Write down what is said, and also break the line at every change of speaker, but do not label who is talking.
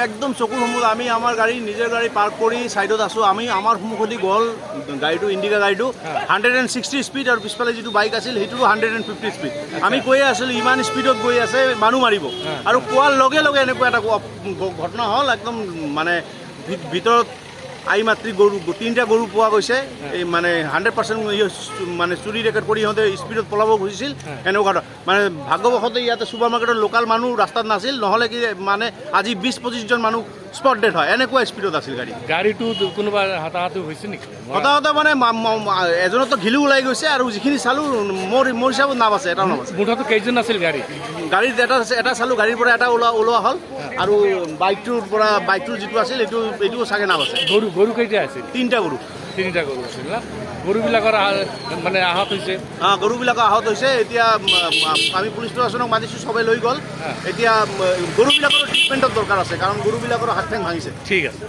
একদম চকুৰ সন্মুখত আমি আমাৰ গাড়ী নিজৰ গাড়ী পাৰ্ক কৰি ছাইডত আছোঁ আমি আমাৰ সন্মুখেদি গ'ল গাড়ীটো ইণ্ডিকা গাড়ীটো 160 স্পীড আৰু পিছফালে যিটো বাইক আছিল সেইটোৰো 150 স্পীড আমি কৈয়ে আছিলোঁ ইমান স্পীডত গৈ আছে মানুহ মাৰিব আৰু কোৱাৰ লগে লগে এনেকুৱা এটা ঘটনা হ'ল একদম মানে ভিতৰত আই মাতৃ গৰু 3টা গৰু পোৱা গৈছে এই মানে 100% মানে চুৰি ৰেকৰ্ড কৰি সিহঁতে স্পীডত পলাব খুজিছিল এনেকুৱা মানে ভাগ্যবশতে ইয়াতে ছুপাৰ মাৰ্কেটৰ লোকেল মানুহ ৰাস্তাত নাছিল নহ'লে কি মানে আজি 20-25জন মানুহ স্পট ডেড হয় এনেকুৱা স্পীডত আছিল
গাড়ীটো কোনোবা হাতাহাতি হৈছে নেকি
হঠাতে মানে এজনতো ঘিলু ওলাই গৈছে আৰু যিখিনি চালোঁ মোৰ হিচাপত নাম আছে এটাও নাম আছে
মুঠতে কেইজন আছিল
গাড়ীত এটা চালোঁ গাড়ীৰ পৰা এটা ওলোৱা হ'ল আৰু বাইকটোৰ যিটো আছিল এইটো চাগে নাম আছে
গৰু কেইটা আছিল
3টা গৰু
3টা গৰু আছিল না গৰুবিলাকৰ মানে আহত হৈছে
গৰুবিলাকৰ আহত হৈছে এতিয়া আমি পুলিচ প্ৰশাসনক মাতিছোঁ চবে লৈ গ'ল এতিয়া গৰুবিলাকৰ ট্ৰিটমেণ্টৰ দৰকাৰ আছে কাৰণ গৰুবিলাকৰ হাত ঠেং ভাঙিছে
ঠিক আছে